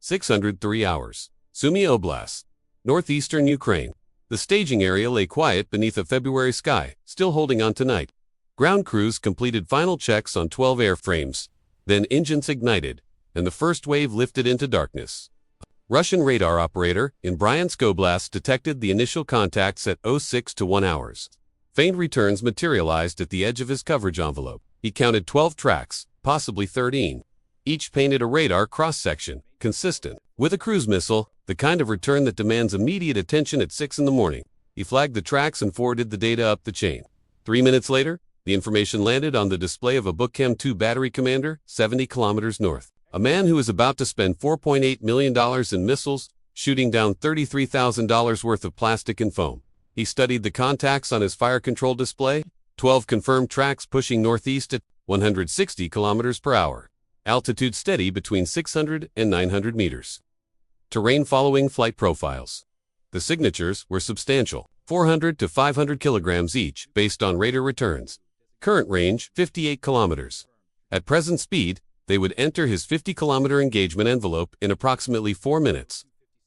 603 hours. Sumy Oblast, northeastern Ukraine. The staging area lay quiet beneath a February sky, still holding on to night. Ground crews completed final checks on 12 airframes. Then engines ignited, and the first wave lifted into darkness. Russian radar operator in Bryansk Oblast detected the initial contacts at 06 to 1 hours. Faint returns materialized at the edge of his coverage envelope. He counted 12 tracks, possibly 13. Each painted a radar cross-section, consistent. With a cruise missile, the kind of return that demands immediate attention at 6 in the morning, he flagged the tracks and forwarded the data up the chain. 3 minutes later, the information landed on the display of a Buk Chem-2 battery commander 70 kilometers north. A man who was about to spend $4.8 million in missiles, shooting down $33,000 worth of plastic and foam. He studied the contacts on his fire control display, 12 confirmed tracks pushing northeast at 160 kilometers per hour. Altitude steady between 600 and 900 meters. Terrain following flight profiles. The signatures were substantial, 400 to 500 kilograms each, based on radar returns. Current range, 58 kilometers. At present speed, they would enter his 50-kilometer engagement envelope in approximately 4 minutes.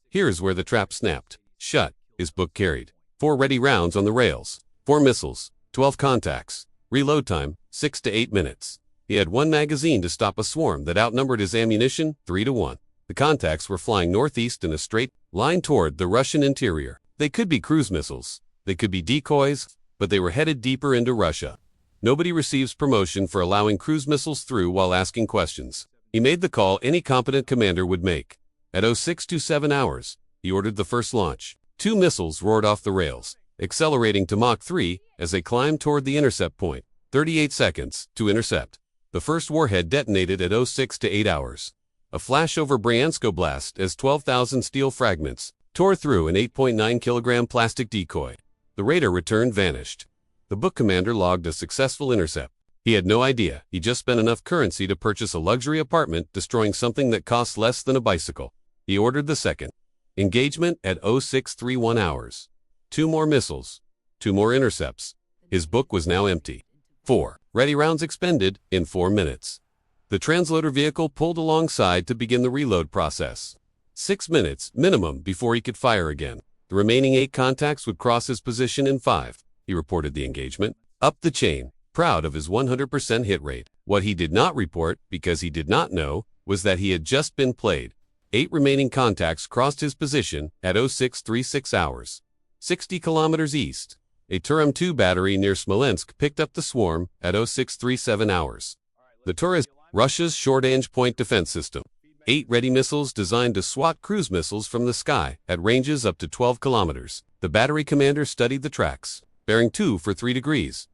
Here's where the trap snapped shut. His Buk carried 4 ready rounds on the rails, 4 missiles, 12 contacts. Reload time, 6 to 8 minutes. He had 1 magazine to stop a swarm that outnumbered his ammunition 3 to 1. The contacts were flying northeast in a straight line toward the Russian interior. They could be cruise missiles, they could be decoys, but they were headed deeper into Russia. Nobody receives promotion for allowing cruise missiles through while asking questions. He made the call any competent commander would make. At 06 to 7 hours, he ordered the first launch. 2 missiles roared off the rails, accelerating to Mach 3 as they climbed toward the intercept point. 38 seconds to intercept. The first warhead detonated at 06 to 8 hours. A flash over Bryansk Oblast as 12,000 steel fragments tore through an 8.9 kilogram plastic decoy. The radar return vanished. The Buk commander logged a successful intercept. He had no idea he just spent enough currency to purchase a luxury apartment destroying something that costs less than a bicycle. He ordered the second. Engagement at 0631 hours. 2 more missiles. 2 more intercepts. His Buk was now empty. 4 ready rounds expended in 4 minutes. The transloader vehicle pulled alongside to begin the reload process. 6 minutes minimum before he could fire again. The remaining 8 contacts would cross his position in 5. He reported the engagement up the chain, proud of his 100% hit rate. What he did not report, because he did not know, was that he had just been played. 8 remaining contacts crossed his position at 0636 hours. 60 kilometers east. A Turam-2 battery near Smolensk picked up the swarm at 0637 hours. The Tur is Russia's short-range point defense system. 8 ready missiles designed to swat cruise missiles from the sky at ranges up to 12 kilometers. The battery commander studied the tracks, bearing 2 for 3 degrees.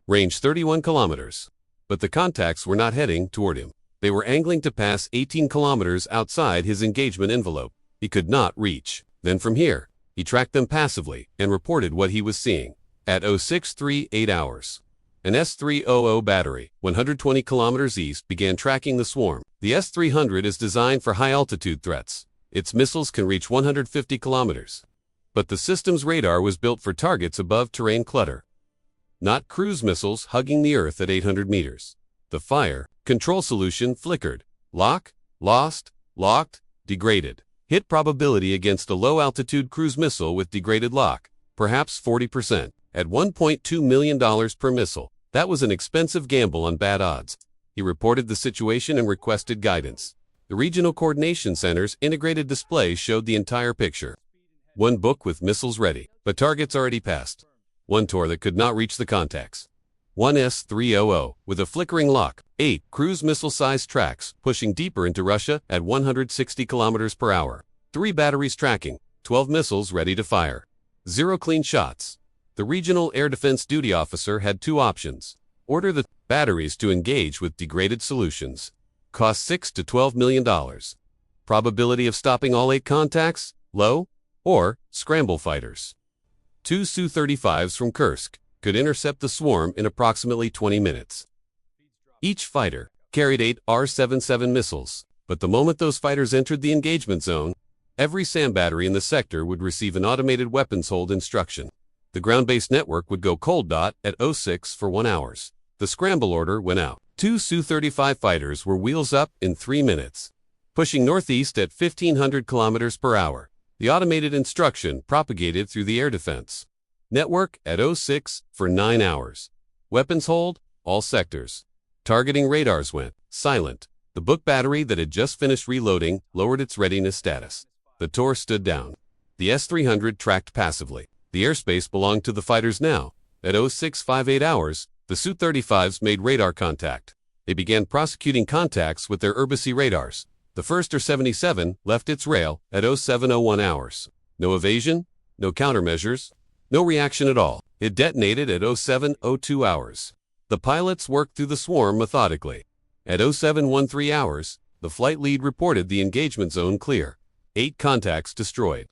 Range 31 kilometers. But the contacts were not heading toward him. They were angling to pass 18 kilometers outside his engagement envelope. He could not reach. Then from here, he tracked them passively and reported what he was seeing. At 0638 hours, an S-300 battery, 120 kilometers east, began tracking the swarm. The S-300 is designed for high-altitude threats. Its missiles can reach 150 kilometers. But the system's radar was built for targets above terrain clutter, not cruise missiles hugging the Earth at 800 meters. The fire control solution flickered. Lock, lost, locked, degraded. Hit probability against a low-altitude cruise missile with degraded lock, perhaps 40%, at $1.2 million per missile. That was an expensive gamble on bad odds. He reported the situation and requested guidance. The regional coordination center's integrated display showed the entire picture. 1 Buk with missiles ready, but targets already passed. 1 Tor that could not reach the contacts. 1 S-300 with a flickering lock. 8 cruise missile-sized tracks pushing deeper into Russia at 160 kilometers per hour. 3 batteries tracking, 12 missiles ready to fire. 0 clean shots. The regional air defense duty officer had 2 options. Order the batteries to engage with degraded solutions. Cost $6 to $12 million. Probability of stopping all 8 contacts? Low. Or scramble fighters. 2 Su-35s from Kursk could intercept the swarm in approximately 20 minutes. Each fighter carried 8 R-77 missiles, but the moment those fighters entered the engagement zone, every SAM battery in the sector would receive an automated weapons hold instruction. The ground-based network would go cold at 06 for 1 hour. The scramble order went out. 2 Su-35 fighters were wheels up in 3 minutes. pushing northeast at 1500 kilometers per hour. The automated instruction propagated through the air defense network at 06 for 9 hours. Weapons hold, all sectors. Targeting radars went silent. The Buk battery that had just finished reloading lowered its readiness status. The Tor stood down. The S-300 tracked passively. The airspace belonged to the fighters now. At 0658 hours, the Su-35s made radar contact. They began prosecuting contacts with their Urbisi radars. The first Er-77 left its rail at 0701 hours. No evasion, no countermeasures, no reaction at all. It detonated at 0702 hours. The pilots worked through the swarm methodically. At 0713 hours, the flight lead reported the engagement zone clear. 8 contacts destroyed.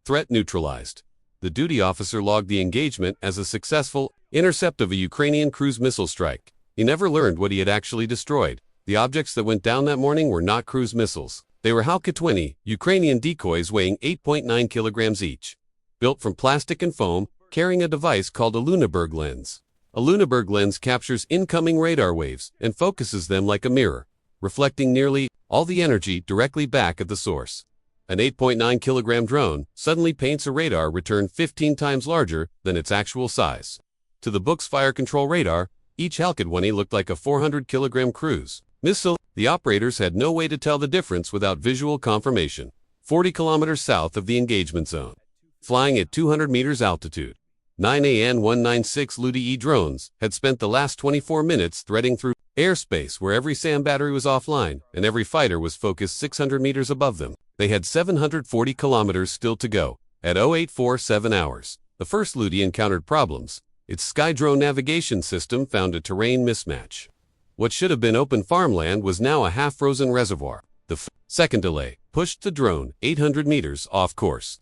Threat neutralized. The duty officer logged the engagement as a successful intercept of a Ukrainian cruise missile strike. He never learned what he had actually destroyed. The objects that went down that morning were not cruise missiles. They were Halka-20 Ukrainian decoys weighing 8.9 kilograms each. Built from plastic and foam, carrying a device called a Luneberg lens. A Luneberg lens captures incoming radar waves and focuses them like a mirror, reflecting nearly all the energy directly back at the source. An 8.9 kilogram drone suddenly paints a radar return 15 times larger than its actual size. To the Buk's fire control radar, each Halka-20 looked like a 400 kilogram cruise missile. The operators had no way to tell the difference without visual confirmation. 40 kilometers south of the engagement zone. Flying at 200 meters altitude, 9 AN-196 Lutyi drones had spent the last 24 minutes threading through airspace where every SAM battery was offline and every fighter was focused 600 meters above them. They had 740 kilometers still to go. At 0847 hours, the first Lutyi encountered problems. Its Skydrone navigation system found a terrain mismatch. What should have been open farmland was now a half-frozen reservoir. The second delay pushed the drone 800 meters off course,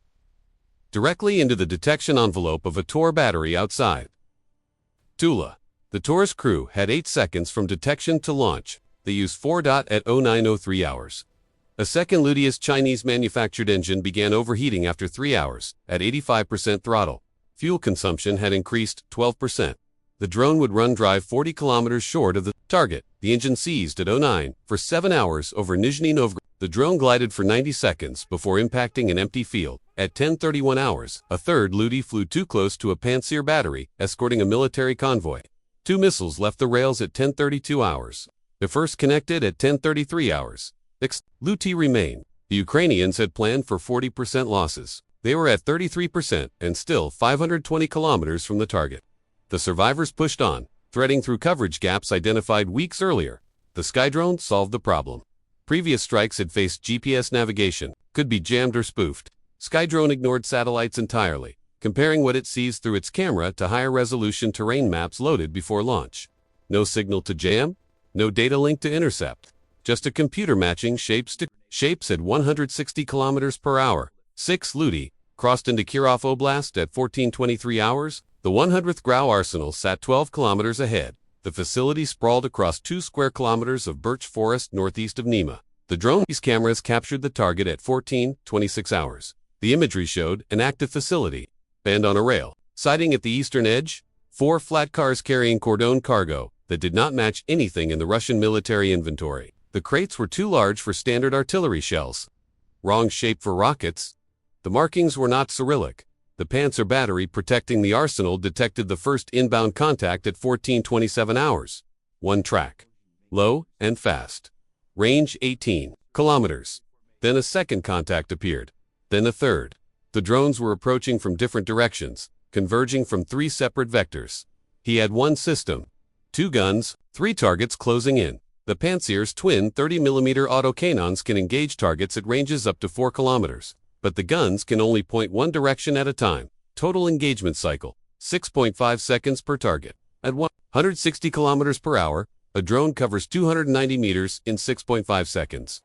directly into the detection envelope of a Tor battery outside Tula. The Tor's crew had 8 seconds from detection to launch. They used 4. At 0903 hours. A second Lutyi's Chinese-manufactured engine began overheating after 3 hours, at 85% throttle. Fuel consumption had increased 12%. The drone would run drive 40 kilometers short of the target. The engine seized at 09 for 7 hours over Nizhny Novgorod. The drone glided for 90 seconds before impacting an empty field. At 10:31 hours, a third Lutyi flew too close to a Pantsir battery, escorting a military convoy. 2 missiles left the rails at 10:32 hours. The first connected at 10:33 hours. Lutyi remained. The Ukrainians had planned for 40% losses. They were at 33% and still 520 kilometers from the target. The survivors pushed on, threading through coverage gaps identified weeks earlier. The Skydrone solved the problem. Previous strikes had faced GPS navigation, could be jammed or spoofed. Skydrone ignored satellites entirely, comparing what it sees through its camera to higher resolution terrain maps loaded before launch. No signal to jam, no data link to intercept. Just a computer matching shapes to shapes at 160 kilometers per hour. 6 Lutyi crossed into Kirov Oblast at 1423 hours. The 100th GRAU Arsenal sat 12 kilometers ahead. The facility sprawled across 2 square kilometers of birch forest northeast of Nema. The drone's cameras captured the target at 1426 hours. The imagery showed an active facility, banned on a rail. Sighting at the eastern edge, 4 flat cars carrying cordon cargo that did not match anything in the Russian military inventory. The crates were too large for standard artillery shells. Wrong shape for rockets. The markings were not Cyrillic. The Pantsir battery protecting the arsenal detected the first inbound contact at 1427 hours. 1 track. Low and fast. Range 18 kilometers. Then a second contact appeared. Then a third. The drones were approaching from different directions, converging from 3 separate vectors. He had 1 system, 2 guns, 3 targets closing in. The Pantsir's twin 30mm autocannons can engage targets at ranges up to 4 kilometers, but the guns can only point one direction at a time. Total engagement cycle, 6.5 seconds per target. At 160 kilometers per hour, a drone covers 290 meters in 6.5 seconds.